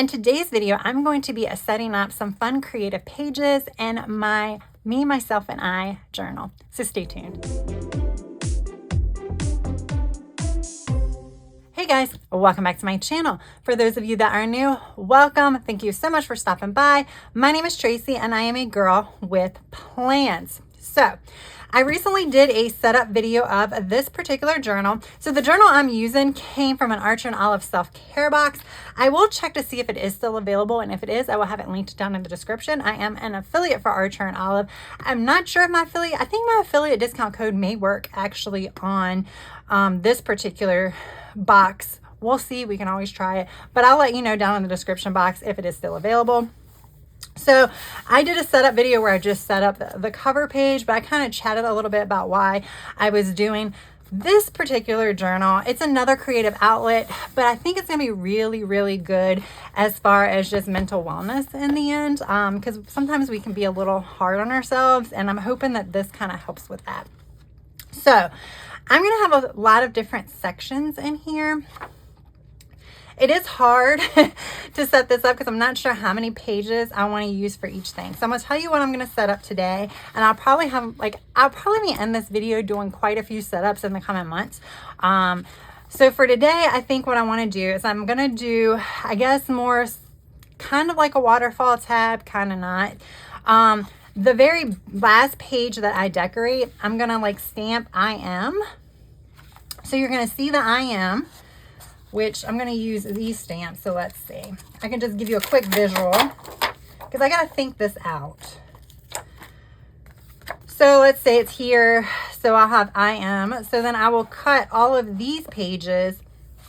In today's video, I'm going to be setting up some fun creative pages in my Me, Myself, and I journal. So stay tuned. Hey guys, welcome back to my channel. For those of you that are new, welcome. Thank you so much for stopping by. My name is Tracy and I am a girl with plans. So I recently did a setup video of this particular journal. So the journal I'm using came from an Archer and Olive self-care box. I will check to see if it is still available, and if it is, I will have it linked down in the description. I am an affiliate for Archer and Olive. I'm not sure if I think my affiliate discount code may work actually on this particular box. We'll see, we can always try it, but I'll let you know down in the description box if it is still available. So I did a setup video where I just set up the cover page, but I kind of chatted a little bit about why I was doing this particular journal. It's another creative outlet, but I think it's going to be really, really good as far as just mental wellness in the end, because sometimes we can be a little hard on ourselves, and I'm hoping that this kind of helps with that. So I'm going to have a lot of different sections in here. It is hard to set this up because I'm not sure how many pages I want to use for each thing. So I'm going to tell you what I'm going to set up today. And I'll probably end this video doing quite a few setups in the coming months. So for today, I think what I want to do is I'm going to do, I guess, more kind of like a waterfall tab, kind of not. The very last page that I decorate, I'm going to like stamp I am. So you're going to see the I am, which I'm going to use these stamps. So let's see. I can just give you a quick visual because I got to think this out. So let's say it's here. So I'll have I am. So then I will cut all of these pages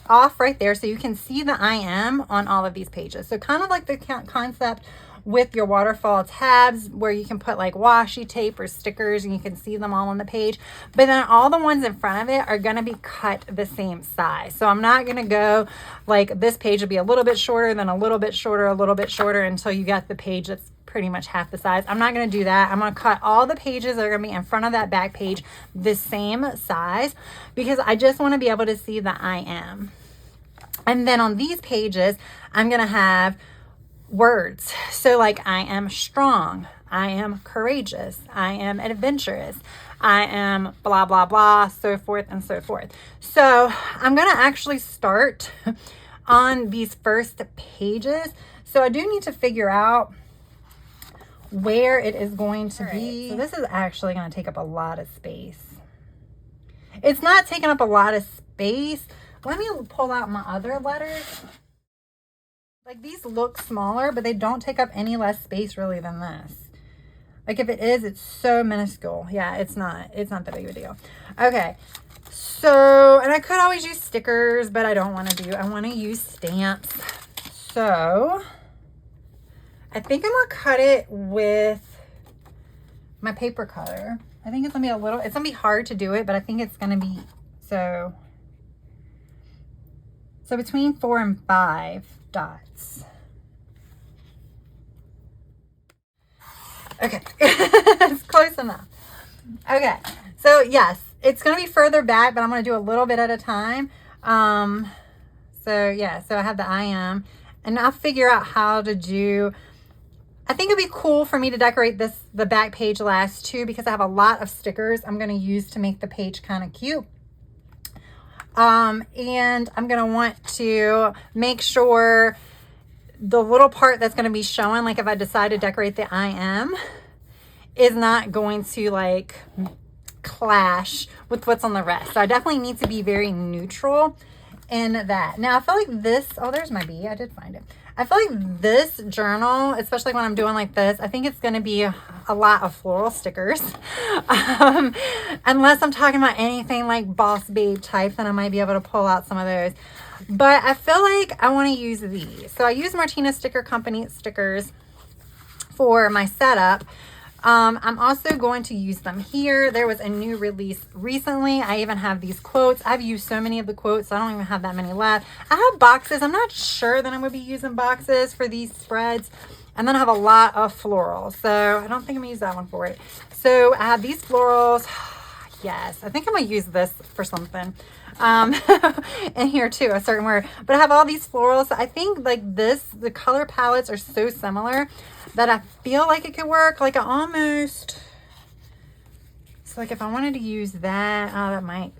off right there so you can see the I am on all of these pages. So kind of like the concept with your waterfall tabs where you can put like washi tape or stickers and you can see them all on the page, but then all the ones in front of it are going to be cut the same size. So I'm not going to go like this page will be a little bit shorter, then a little bit shorter, a little bit shorter until you got the page that's pretty much half the size. I'm not going to do that. I'm going to cut all the pages that are going to be in front of that back page the same size because I just want to be able to see the I am. And then on these pages, I'm going to have words. So like I am strong, I am courageous, I am adventurous, I am blah, blah, blah, so forth and so forth. So I'm going to actually start on these first pages. So I do need to figure out where it is going to be. So this is actually going to take up a lot of space. It's not taking up a lot of space. Let me pull out my other letters. Like these look smaller, but they don't take up any less space really than this. Like if it is, it's so minuscule. Yeah, it's not that big of a deal. Okay. So, and I could always use stickers, but I don't want to I want to use stamps. So I think I'm going to cut it with my paper cutter. I think it's going to be it's going to be hard to do it, but I think it's going to be, so between 4 and 5 dots. Okay, it's close enough. Okay, so yes, it's going to be further back, but I'm going to do a little bit at a time. So yeah, so I have the I am, and I'll figure out how to do, I think it'd be cool for me to decorate the back page last too, because I have a lot of stickers I'm going to use to make the page kind of cute. And I'm going to want to make sure the little part that's going to be showing, like if I decide to decorate the I am, is not going to like clash with what's on the rest. So I definitely need to be very neutral in that. Now I feel like this, oh, there's my bee. I did find it. I feel like this journal, especially when I'm doing like this, I think it's going to be a lot of floral stickers. Unless I'm talking about anything like Boss Babe type, then I might be able to pull out some of those. But I feel like I want to use these. So I use Martina Sticker Company stickers for my setup. I'm also going to use them here. There was a new release recently. I even have these quotes. I've used so many of the quotes, so I don't even have that many left. I have boxes. I'm not sure that I'm going to be using boxes for these spreads. And then I have a lot of florals, so I don't think I'm going to use that one for it. So I have these florals. Yes, I think I'm going to use this for something. in here too, a certain word. But I have all these florals. So I think like this, the color palettes are so similar that I feel like it could work. Like I almost, so like if I wanted to use that, oh, that might,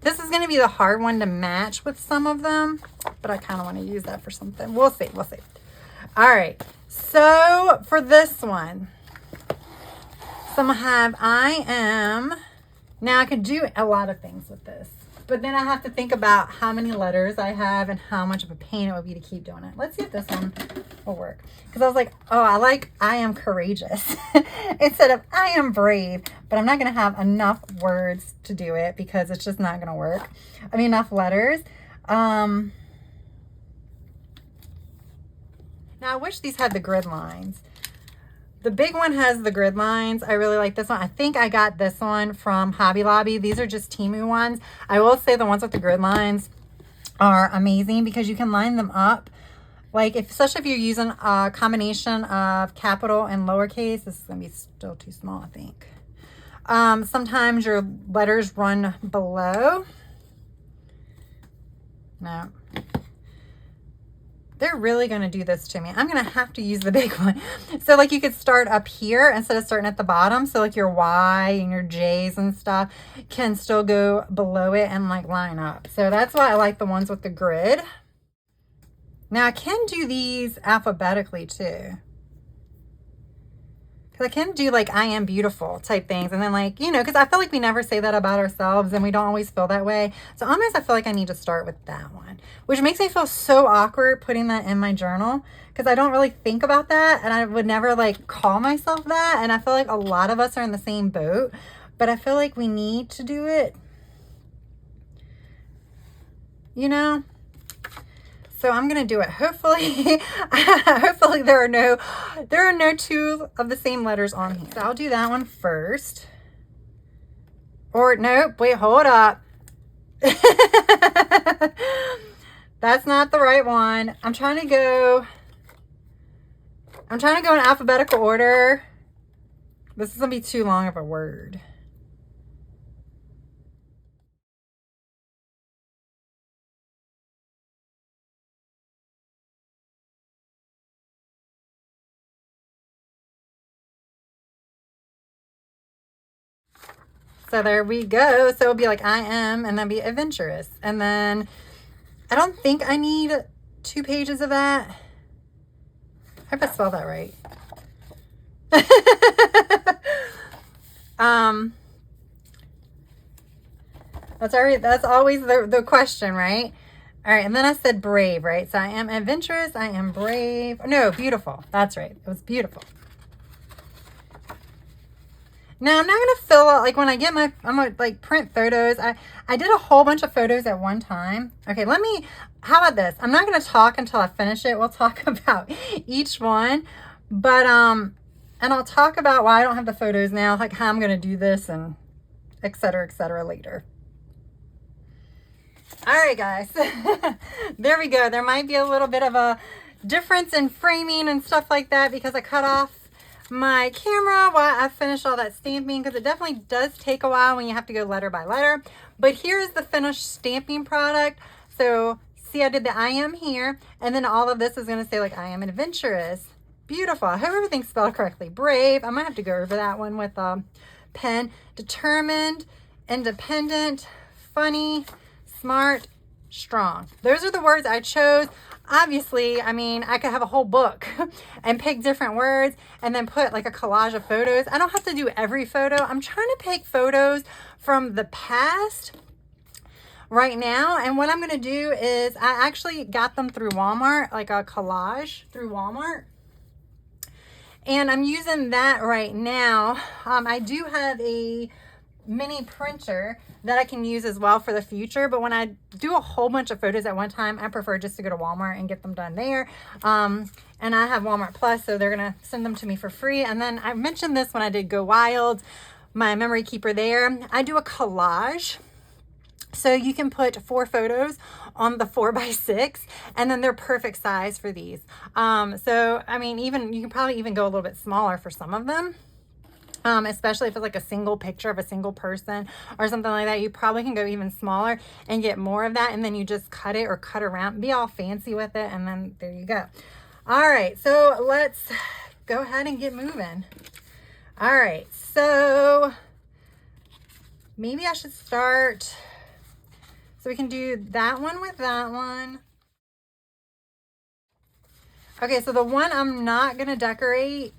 this is going to be the hard one to match with some of them, but I kind of want to use that for something. We'll see. We'll see. All right. So for this one, so I'm going to have I am. Now I could do a lot of things with this, but then I have to think about how many letters I have and how much of a pain it would be to keep doing it. Let's see if this one will work. Because I was like, oh, I like I am courageous instead of I am brave, but I'm not going to have enough words to do it because it's just not going to work. I mean, enough letters. Now I wish these had the grid lines. The big one has the grid lines. I really like this one. I think I got this one from Hobby Lobby. These are just Temu ones. I will say the ones with the grid lines are amazing because you can line them up. Like, especially if you're using a combination of capital and lowercase. This is going to be still too small, I think. Sometimes your letters run below. No. They're really going to do this to me. I'm going to have to use the big one. So like you could start up here instead of starting at the bottom. So like your Y and your J's and stuff can still go below it and like line up. So that's why I like the ones with the grid. Now I can do these alphabetically too. Because I can do like I am beautiful type things. And then like, you know, because I feel like we never say that about ourselves and we don't always feel that way. So almost I feel like I need to start with that one, which makes me feel so awkward putting that in my journal because I don't really think about that. And I would never like call myself that. And I feel like a lot of us are in the same boat, but I feel like we need to do it, you know? So I'm going to do it. Hopefully, hopefully there are no two of the same letters on here. So I'll do that one first. Or nope, wait, hold up. That's not the right one. I'm trying to go in alphabetical order. This is going to be too long of a word. So there we go. So it'll be like I am, and then be adventurous. And then I don't think I need 2 pages of that. I hope I spelled that right. That's always the question, right? All right, and then I said brave, right? So I am adventurous, I am brave. No, beautiful. That's right. It was beautiful. Now I'm not going to fill out, like when I get I'm going to like print photos. I did a whole bunch of photos at one time. Okay, how about this? I'm not going to talk until I finish it. We'll talk about each one, but, and I'll talk about why I don't have the photos now, like how I'm going to do this and et cetera later. All right, guys, there we go. There might be a little bit of a difference in framing and stuff like that because I cut off my camera while I finish all that stamping because it definitely does take a while when you have to go letter by letter. But here's the finished stamping product. So see, I did the I am here, and then all of this is going to say like I am adventurous. Beautiful. I hope everything's spelled correctly. Brave. I might have to go over that one with a pen. Determined, independent, funny, smart, strong. Those are the words I chose. Obviously, I mean, I could have a whole book and pick different words and then put like a collage of photos. I don't have to do every photo. I'm trying to pick photos from the past right now. And what I'm going to do is I actually got them through Walmart, like a collage through Walmart. And I'm using that right now. I do have a mini printer that I can use as well for the future, but when I do a whole bunch of photos at one time, I prefer just to go to Walmart and get them done there. And I have Walmart Plus, so they're gonna send them to me for free. And then I mentioned this when I did Go Wild, my memory keeper there. I do a collage, so you can put 4 photos on the 4x6, and then they're perfect size for these. So I mean, even you can probably even go a little bit smaller for some of them. especially if it's like a single picture of a single person or something like that. You probably can go even smaller and get more of that, and then you just cut it or cut around, be all fancy with it, and then there you go. All right, so let's go ahead and get moving. All right, so maybe I should start, so we can do that one with that one. Okay, so the one I'm not gonna decorate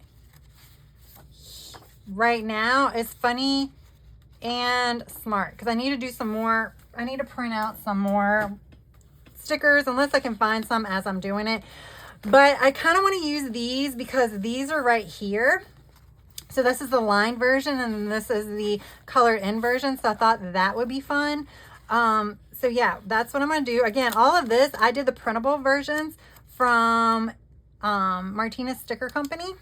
right now is Funny and Smart, because I need to do some more. I need to print out some more stickers, unless I can find some as I'm doing it. But I kind of want to use these because these are right here. So this is the lined version and this is the colored in version. So I thought that would be fun. So yeah, that's what I'm going to do. Again, all of this, I did the printable versions from Martinez Sticker Company.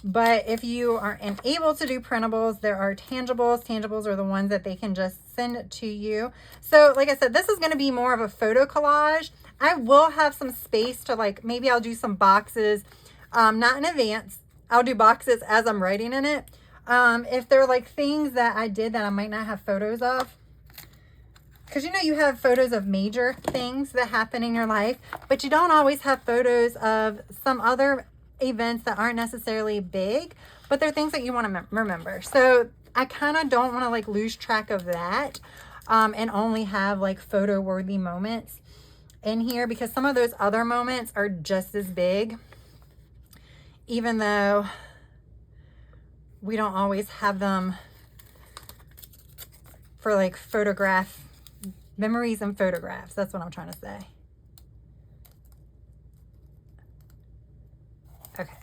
But if you are unable to do printables, there are tangibles. Tangibles are the ones that they can just send to you. So like I said, this is going to be more of a photo collage. I will have some space to, like, maybe I'll do some boxes, not in advance. I'll do boxes as I'm writing in it. If there are like things that I did that I might not have photos of, because you know you have photos of major things that happen in your life, but you don't always have photos of some other events that aren't necessarily big, but they're things that you want to remember. So I kind of don't want to like lose track of that and only have like photo worthy moments in here, because some of those other moments are just as big, even though we don't always have them for like photograph memories and photographs. That's what I'm trying to say. Okay.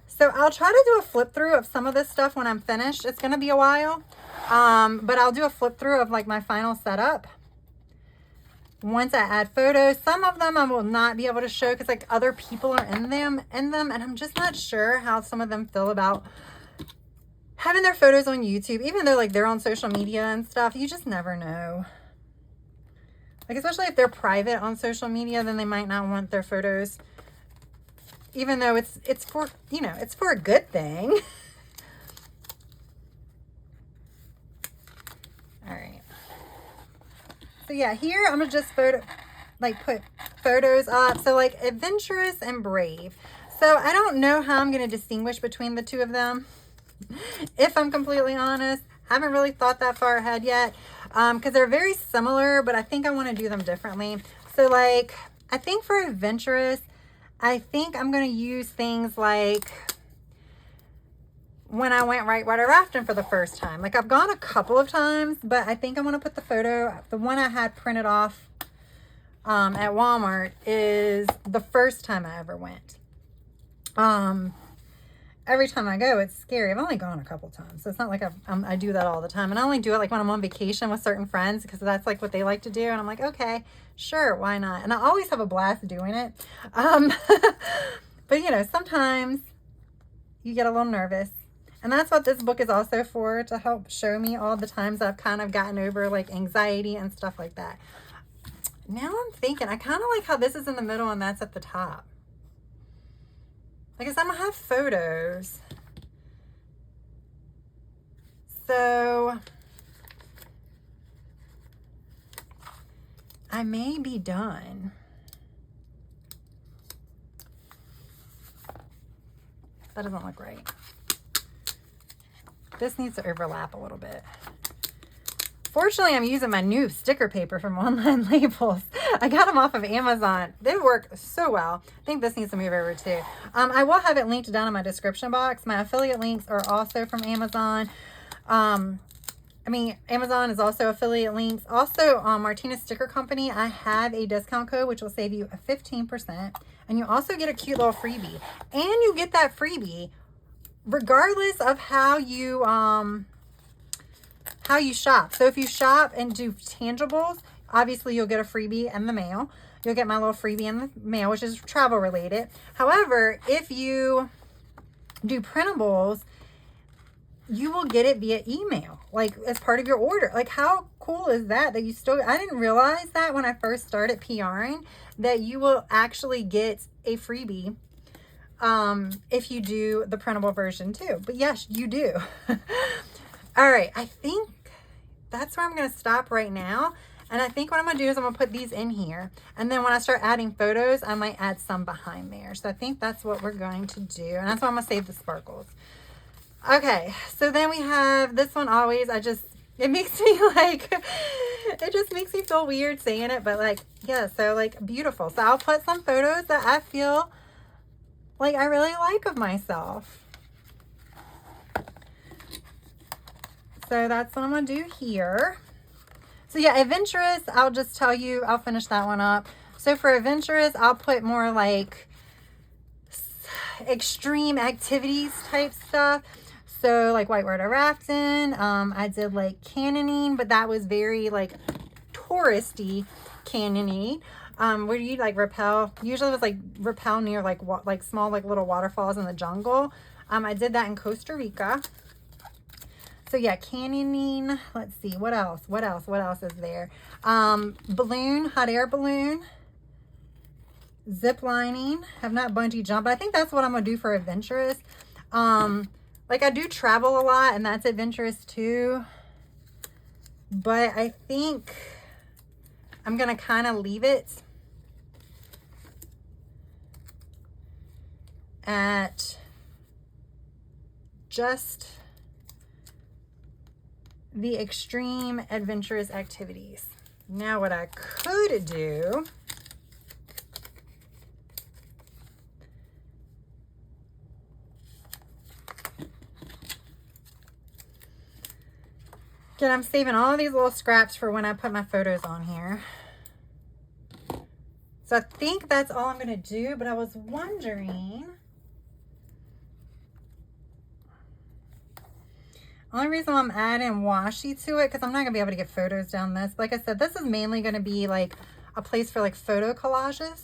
So I'll try to do a flip through of some of this stuff when I'm finished. It's going to be a while, but I'll do a flip through of like my final setup once I add photos. Some of them I will not be able to show because like other people are in them, and I'm just not sure how some of them feel about having their photos on YouTube, even though like they're on social media and stuff. You just never know. Like, especially if they're private on social media, then they might not want their photos, even though it's for, you know, it's for a good thing. All right. So yeah, here I'm gonna just put photos up. So like adventurous and brave. So I don't know how I'm gonna distinguish between the two of them. If I'm completely honest, I haven't really thought that far ahead yet, because they're very similar, but I think I want to do them differently. So like, I think for adventurous, I think I'm going to use things like when I went whitewater rafting for the first time. Like, I've gone a couple of times, but I think I want to put the photo, the one I had printed off at Walmart is the first time I ever went. Every time I go, it's scary. I've only gone a couple times, so it's not like I do that all the time. And I only do it like when I'm on vacation with certain friends, because that's like what they like to do. And I'm like, okay, sure, why not? And I always have a blast doing it. But you know, sometimes you get a little nervous. And that's what this book is also for, to help show me all the times I've kind of gotten over like anxiety and stuff like that. Now I'm thinking, I kind of like how this is in the middle and that's at the top. I guess I'm gonna have photos. So I may be done. That doesn't look right. This needs to overlap a little bit. Fortunately, I'm using my new sticker paper from Online Labels. I got them off of Amazon. They work so well. I think this needs to move over too. I will have it linked down in my description box. My affiliate links are also from Amazon. Amazon is also affiliate links. Also, Martinez Sticker Company, I have a discount code which will save you a 15%. And you also get a cute little freebie. And you get that freebie regardless of how you shop. So if you shop and do tangibles, obviously you'll get a freebie in the mail. You'll get my little freebie in the mail, which is travel related. However, if you do printables, you will get it via email, like as part of your order. Like, how cool is that? That you still, I didn't realize that when I first started PRing, that you will actually get a freebie if you do the printable version too. But yes, you do. All right, I think that's where I'm going to stop right now. And I think what I'm going to do is I'm going to put these in here. And then when I start adding photos, I might add some behind there. So I think that's what we're going to do. And that's why I'm going to save the sparkles. Okay, so then we have this one always. It makes me like, it just makes me feel weird saying it. But like, yeah, so like beautiful. So I'll put some photos that I feel like I really like of myself. So that's what I'm going to do here. So yeah, adventurous, I'll just tell you, I'll finish that one up. So for adventurous, I'll put more like extreme activities type stuff. So like whitewater rafting, I did like canyoning, but that was very like touristy canyoning. Where you like rappel, usually it was like rappel near like small like little waterfalls in the jungle. I did that in Costa Rica. So yeah, canyoning. Let's see, what else is there? Balloon, hot air balloon, zip lining. Have not bungee jump, but I think that's what I'm gonna do for adventurous. Like I do travel a lot, and that's adventurous too. But I think I'm gonna kind of leave it at just the extreme adventurous activities. Now what I could do, again, I'm saving all these little scraps for when I put my photos on here. So I think that's all I'm going to do, but I was wondering, only reason why I'm adding washi to it, because I'm not going to be able to get photos down this. Like I said, this is mainly going to be like a place for like photo collages.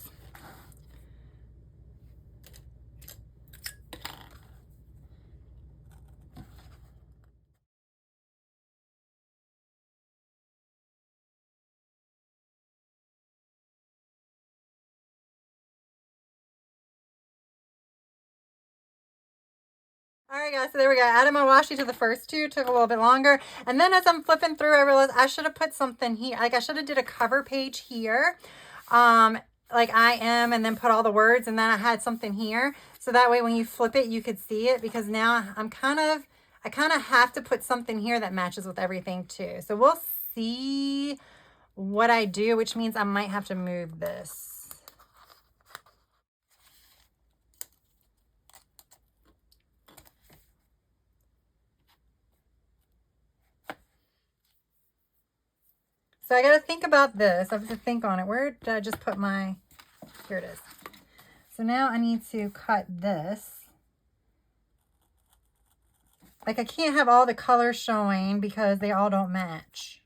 All right, guys, so there we go. I added my washi to the first two, took a little bit longer. And then as I'm flipping through, I realized I should have put something here. Like I should have did a cover page here, like I am, and then put all the words, and then I had something here. So that way when you flip it, you could see it, because now I kind of have to put something here that matches with everything too. So we'll see what I do, which means I might have to move this. So I got to think about this. I have to think on it. Where did I just put my, here it is. So now I need to cut this. Like I can't have all the colors showing because they all don't match.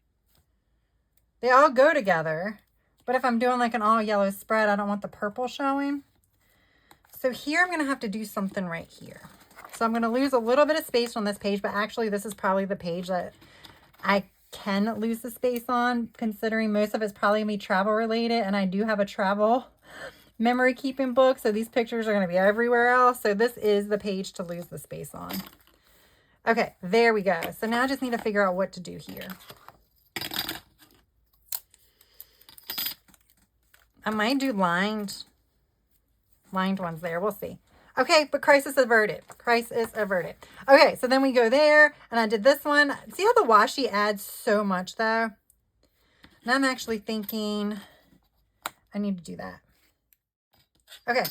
They all go together. But if I'm doing like an all yellow spread, I don't want the purple showing. So here I'm going to have to do something right here. So I'm going to lose a little bit of space on this page, but actually this is probably the page that I can lose the space on, considering most of it's probably gonna be travel related, and I do have a travel memory keeping book, so these pictures are going to be everywhere else. So this is the page to lose the space on. Okay, there we go. So now I just need to figure out what to do here. I might do lined ones there. We'll see. Okay, but crisis averted. Crisis averted. Okay, so then we go there, and I did this one. See how the washi adds so much, though? And I'm actually thinking I need to do that. Okay.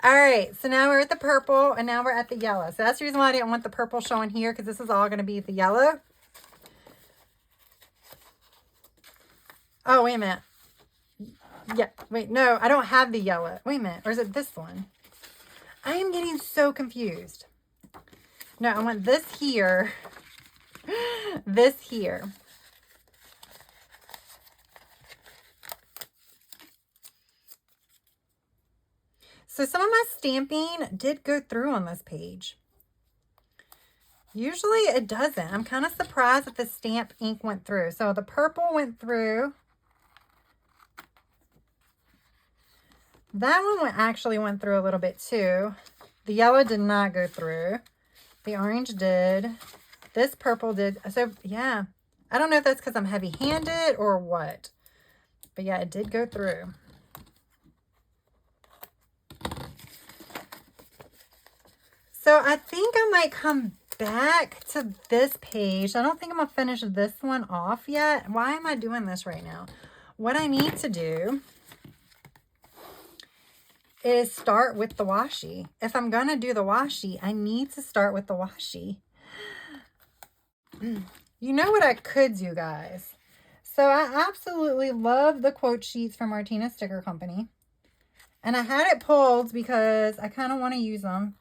All right, so now we're at the purple, and now we're at the yellow. So that's the reason why I didn't want the purple showing here, because this is all going to be the yellow. Oh, wait a minute. Yeah, wait, no, I don't have the yellow. Wait a minute, or is it this one? I am getting so confused. No, I want this here, this here. So some of my stamping did go through on this page. Usually it doesn't. I'm kind of surprised that the stamp ink went through. So the purple went through. That one actually went through a little bit too. The yellow did not go through. The orange did. This purple did. So yeah, I don't know if that's because I'm heavy-handed or what. But yeah, it did go through. So I think I might come back to this page. I don't think I'm going to finish this one off yet. Why am I doing this right now? What I need to do is start with the washi. If I'm going to do the washi, I need to start with the washi. You know what I could do, guys? So I absolutely love the quote sheets from Martina Sticker Company. And I had it pulled because I kind of want to use them.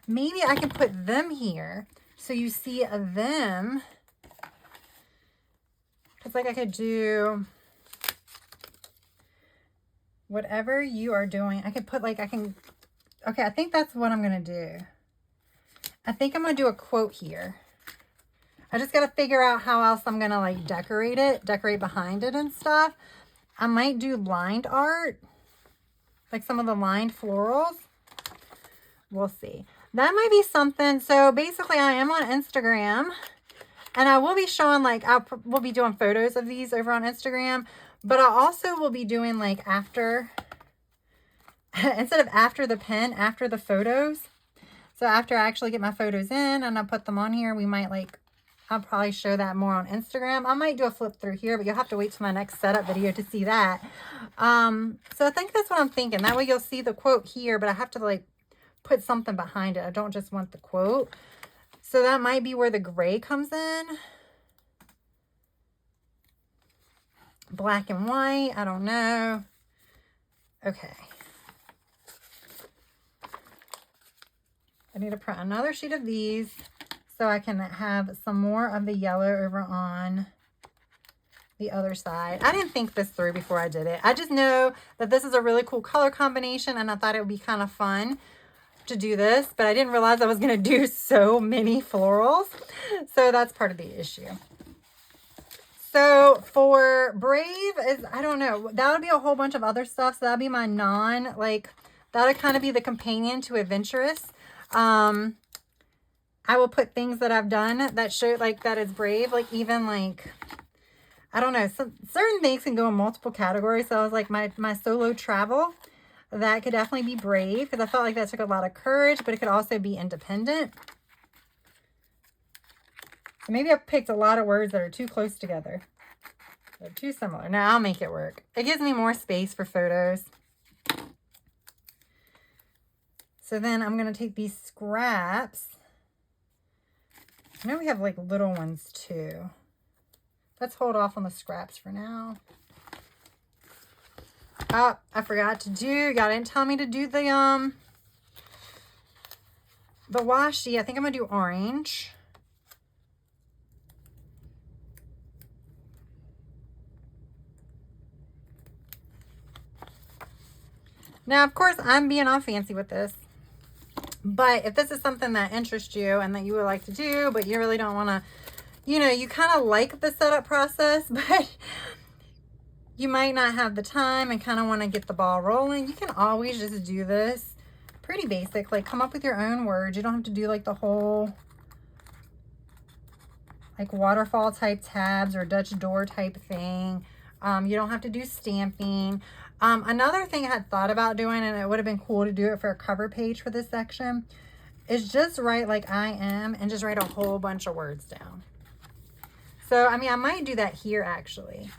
Maybe I can put them here so you see them. It's like I could do whatever you are doing. I could put like, okay, I think that's what I'm going to do. I think I'm going to do a quote here. I just got to figure out how else I'm going to like decorate behind it and stuff. I might do lined art, like some of the lined florals. We'll see. That might be something. So basically I am on Instagram and I will be showing like, we'll be doing photos of these over on Instagram, but I also will be doing like after, instead of after the pen, after the photos. So after I actually get my photos in and I put them on here, we might like, I'll probably show that more on Instagram. I might do a flip through here, but you'll have to wait till my next setup video to see that. So I think that's what I'm thinking. That way you'll see the quote here, but I have to like put something behind it. I don't just want the quote. So that might be where the gray comes in. Black and white, I don't know. Okay. I need to print another sheet of these so I can have some more of the yellow over on the other side. I didn't think this through before I did it. I just know that this is a really cool color combination and I thought it would be kind of fun to do this, but I didn't realize I was going to do so many florals. So that's part of the issue. So for Brave is, I don't know, that would be a whole bunch of other stuff. So that'd be my that would kind of be the companion to Adventurous. I will put things that I've done that show like that is Brave, like even like, I don't know, certain things can go in multiple categories. So I was like my solo travel, that could definitely be Brave because I felt like that took a lot of courage, but it could also be independent. So maybe I picked a lot of words that are too close together. They're too similar. Now I'll make it work. It gives me more space for photos. So then I'm going to take these scraps. I know we have like little ones too. Let's hold off on the scraps for now. Oh, I forgot to do, y'all didn't tell me to do the washi. I think I'm gonna do orange. Now, of course, I'm being all fancy with this, but if this is something that interests you and that you would like to do, but you really don't want to, you know, you kind of like the setup process, but you might not have the time and kind of want to get the ball rolling, you can always just do this pretty basic, like come up with your own words. You don't have to do like the whole like waterfall type tabs or Dutch door type thing. You don't have to do stamping. Another thing I had thought about doing, and it would have been cool to do it for a cover page for this section, is just write like I am and just write a whole bunch of words down. So, I mean, I might do that here actually.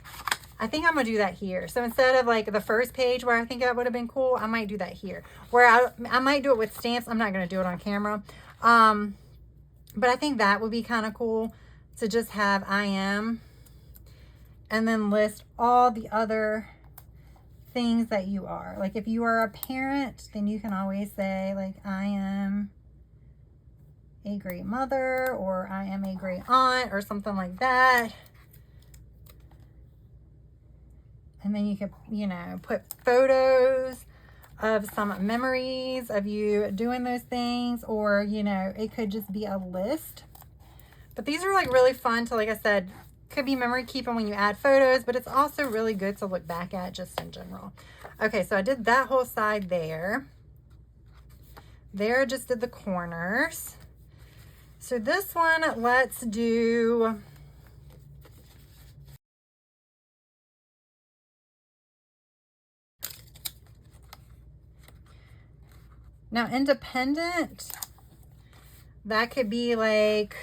I think I'm going to do that here. So instead of like the first page where I think that would have been cool, I might do that here. Where I might do it with stamps. I'm not going to do it on camera. But I think that would be kind of cool to just have I am and then list all the other things that you are. Like if you are a parent, then you can always say like I am a great mother or I am a great aunt or something like that. And then you could, you know, put photos of some memories of you doing those things, or, you know, it could just be a list. But these are like really fun to, like I said, Could be memory keeping when you add photos, but it's also really good to look back at just in general. Okay, so I did that whole side there. There I just did the corners. So this one, let's do now independent. That could be like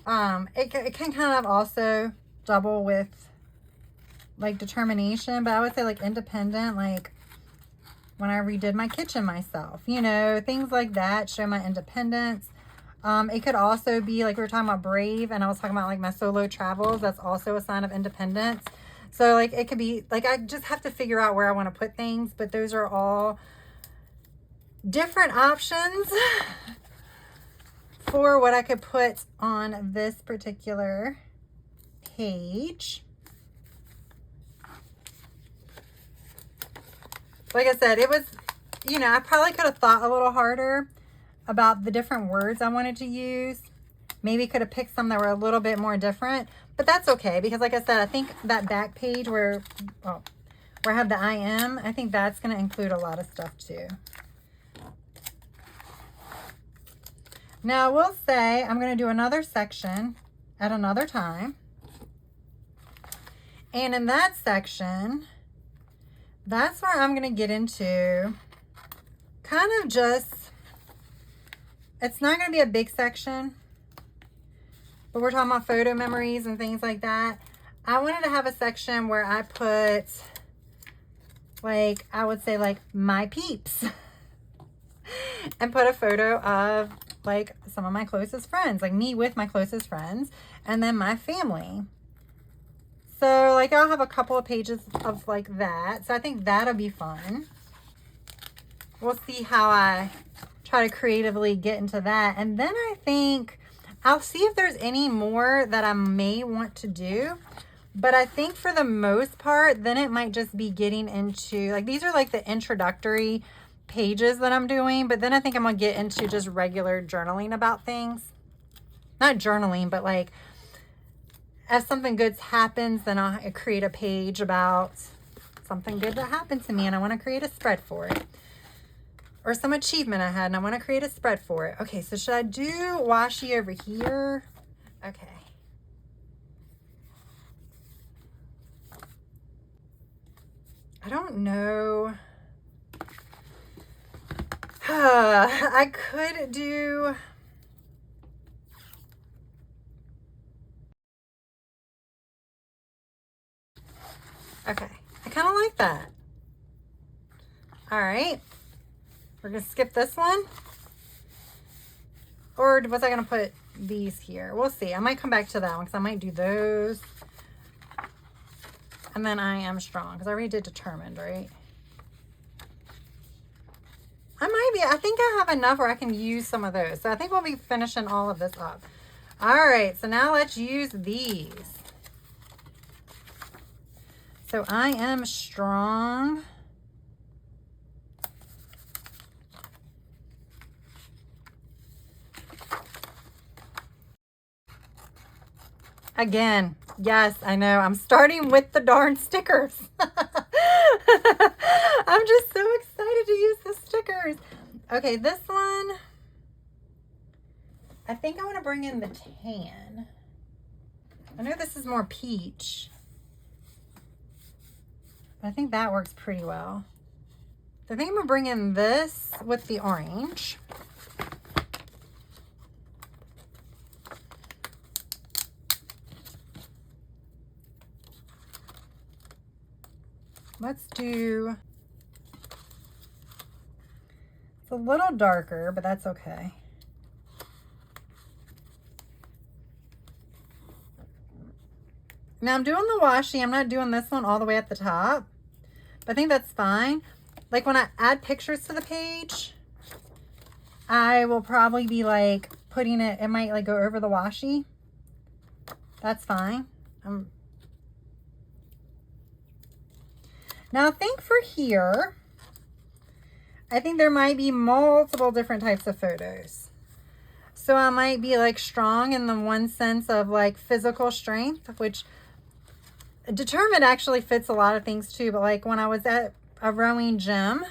it can kind of also double with like determination, but I would say like independent, like when I redid my kitchen myself, you know, things like that show my independence. It could also be like we were talking about brave, and I was talking about like my solo travels. That's also a sign of independence. So like it could be like I just have to figure out where I want to put things, but those are all different options for what I could put on this particular page. Like I said, it was, you know, I probably could have thought a little harder about the different words I wanted to use. Maybe could have picked some that were a little bit more different, but that's okay, because like I said, I think that back page where I have the I am, I think that's going to include a lot of stuff too. Now, I will say I'm going to do another section at another time. And in that section, that's where I'm going to get into kind of just, it's not going to be a big section, but we're talking about photo memories and things like that. I wanted to have a section where I put, like, I would say like my peeps and put a photo of like some of my closest friends, like me with my closest friends, and then my family. So like I'll have a couple of pages of like that. So I think that'll be fun. We'll see how I try to creatively get into that. And then I think I'll see if there's any more that I may want to do. But I think for the most part, then it might just be getting into, like, these are like the introductory pages that I'm doing, but then I think I'm gonna get into just regular journaling about things. Not journaling, but like if something good happens, then I'll create a page about something good that happened to me and I want to create a spread for it, or some achievement I had and I want to create a spread for it. Okay, so should I do washi over here? Okay. I don't know. I could do, okay, I kind of like that. All right, we're gonna skip this one, or was I gonna put these here? We'll see. I might come back to that one because I might do those, and then I am strong because I already did determined, right? I might be, I think I have enough where I can use some of those. So I think we'll be finishing all of this up. All right, so now let's use these. So I am strong. Again, yes, I know. I'm starting with the darn stickers. I'm just so excited to use the stickers. Okay, this one, I think I want to bring in the tan. I know this is more peach, but I think that works pretty well. So I think I'm going to bring in this with the orange. Let's do, it's a little darker, but that's okay. Now I'm doing the washi. I'm not doing this one all the way at the top, but I think that's fine. Like when I add pictures to the page, I will probably be like putting it, it might like go over the washi. That's fine. Now I think for here, I think there might be multiple different types of photos. So I might be like strong in the one sense of like physical strength, which determined actually fits a lot of things too. But like when I was at a rowing gym,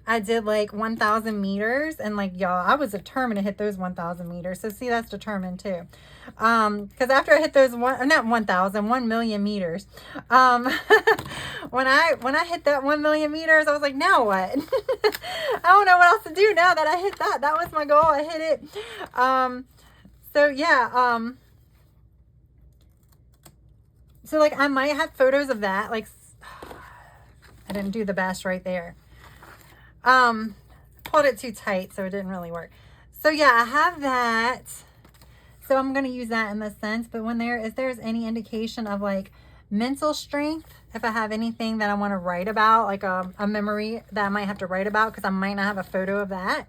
I did like 1,000 meters, and like, y'all, I was determined to hit those 1,000 meters. So see, that's determined too. Because after I hit those not 1,000, 1 million meters, when I hit that 1 million meters, I was like, now what? I don't know what else to do now that I hit that. That was my goal. I hit it. So yeah. So like I might have photos of that. Like I didn't do the best right there. Pulled it too tight, so it didn't really work. So yeah, I have that. So I'm going to use that in this sense. But when there's any indication of like mental strength, if I have anything that I want to write about, like a memory that I might have to write about, because I might not have a photo of that,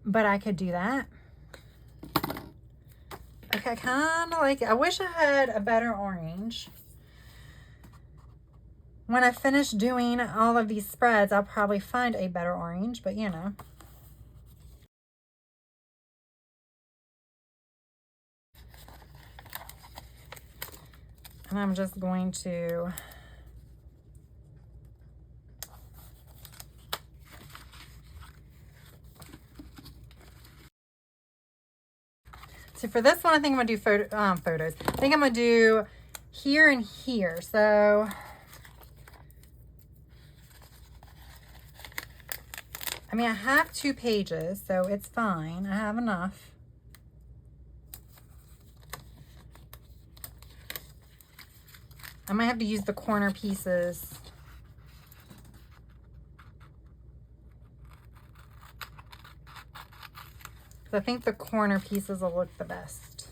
but I could do that. Okay, kind of like, I wish I had a better orange. When I finish doing all of these spreads, I'll probably find a better orange, but you know. And I'm just going to so for this one, I think I'm gonna do photos. I think I'm gonna do here and here. So I mean, I have 2 pages, so it's fine. I have enough. I might have to use the corner pieces. I think the corner pieces will look the best.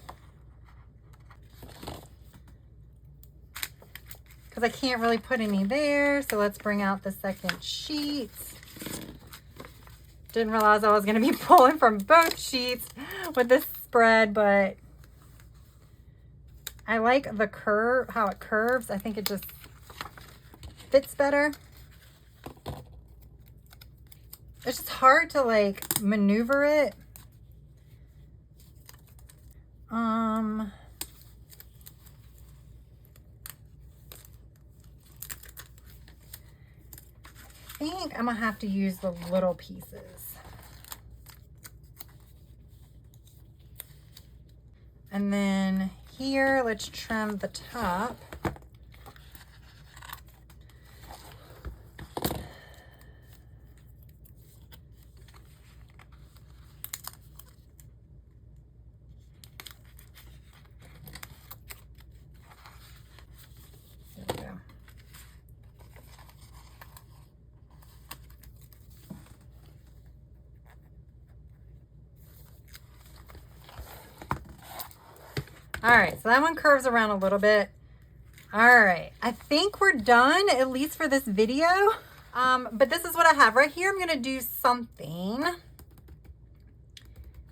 Because I can't really put any there, so let's bring out the second sheet. Didn't realize I was going to be pulling from both sheets with this spread, but I like the curve, how it curves. I think it just fits better. It's just hard to like maneuver it. I think I'm gonna have to use the little pieces. And then here, let's trim the top. There we go. All right, so that one curves around a little bit. All right, I think we're done, at least for this video. But this is what I have right here. I'm gonna do something.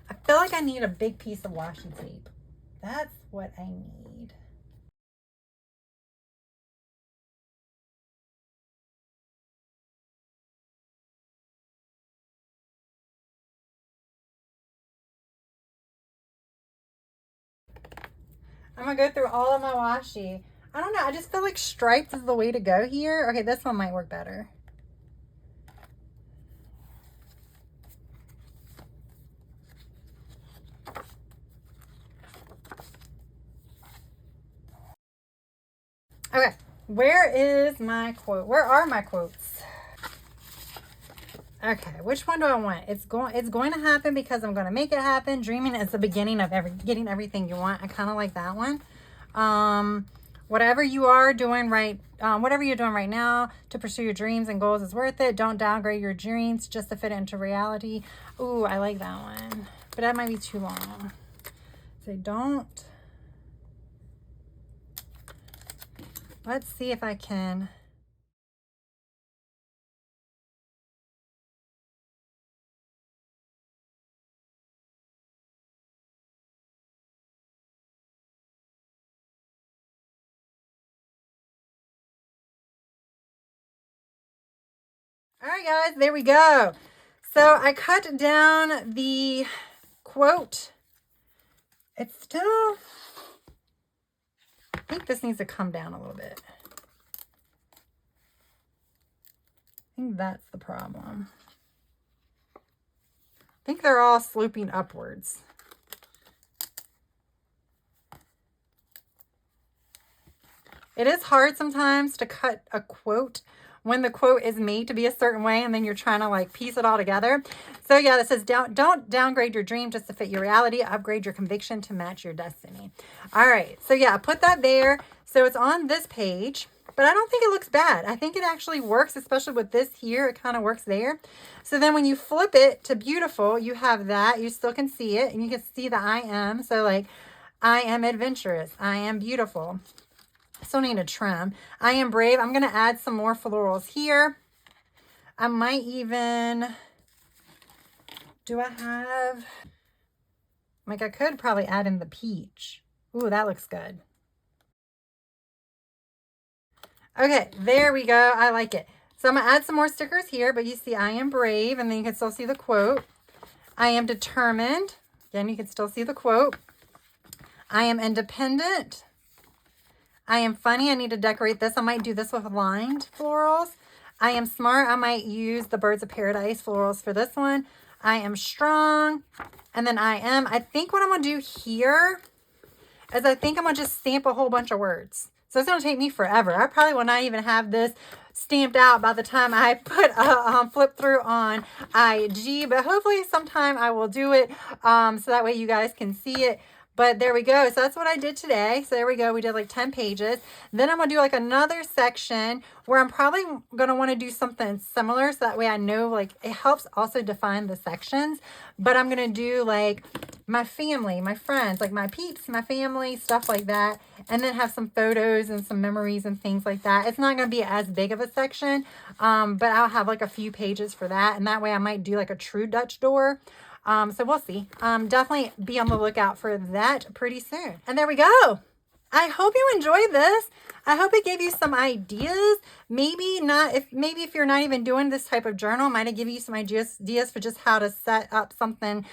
I feel like I need a big piece of washi tape. That's what I need. I'm gonna go through all of my washi. I don't know, I just feel like striped is the way to go here. Okay, this one might work better. Okay, where is my quote? Where are my quotes? Okay, which one do I want? It's going to happen because I'm going to make it happen. Dreaming is the beginning of getting everything you want. I kind of like that one. Whatever you are doing right, whatever you're doing right now to pursue your dreams and goals is worth it. Don't downgrade your dreams just to fit into reality. Ooh, I like that one, but that might be too long. So don't. Let's see if I can. All right, guys, there we go. So I cut down the quote. It's still, I think this needs to come down a little bit. I think that's the problem. I think they're all sloping upwards. It is hard sometimes to cut a quote when the quote is made to be a certain way and then you're trying to like piece it all together. So yeah, this says don't downgrade your dream just to fit your reality. Upgrade your conviction to match your destiny. All right. So yeah, put that there. So it's on this page, but I don't think it looks bad. I think it actually works, especially with this here. It kind of works there. So then when you flip it to beautiful, you have that. You still can see it and you can see the I am. So like, I am adventurous. I am beautiful. Still need a trim. I am brave. I'm going to add some more florals here. I might even, do I have, like I could probably add in the peach. Ooh, that looks good. Okay, there we go. I like it. So I'm going to add some more stickers here, but you see I am brave, and then you can still see the quote. I am determined. Again, you can still see the quote. I am independent. I am funny. I need to decorate this. I might do this with lined florals. I am smart. I might use the Birds of Paradise florals for this one. I am strong. And then I think what I'm going to do here is I think I'm going to just stamp a whole bunch of words. So it's going to take me forever. I probably will not even have this stamped out by the time I put flip through on IG. But hopefully sometime I will do it so that way you guys can see it. But there we go. So that's what I did today. So there we go. We did like 10 pages. Then I'm going to do like another section where I'm probably going to want to do something similar. So that way I know like it helps also define the sections. But I'm going to do like my family, my friends, like my peeps, my family, stuff like that. And then have some photos and some memories and things like that. It's not going to be as big of a section. But I'll have like a few pages for that. And that way I might do like a true Dutch door. So we'll see. Definitely be on the lookout for that pretty soon. And there we go. I hope you enjoyed this. I hope it gave you some ideas. Maybe if you're not even doing this type of journal, it might have given you some ideas for just how to set up something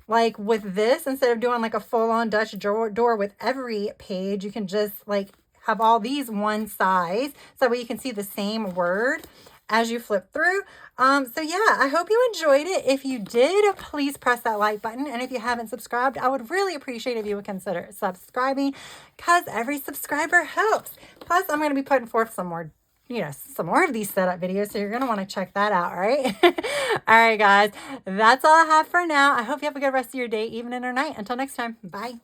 like with this. Instead of doing like a full-on Dutch door with every page, you can just like have all these one size. So that way you can see the same word as you flip through. So yeah, I hope you enjoyed it. If you did, please press that like button. And if you haven't subscribed, I would really appreciate if you would consider subscribing because every subscriber helps. Plus, I'm going to be putting forth some more, some more of these setup videos. So you're going to want to check that out, right? All right, guys, that's all I have for now. I hope you have a good rest of your day, evening or night. Until next time, bye.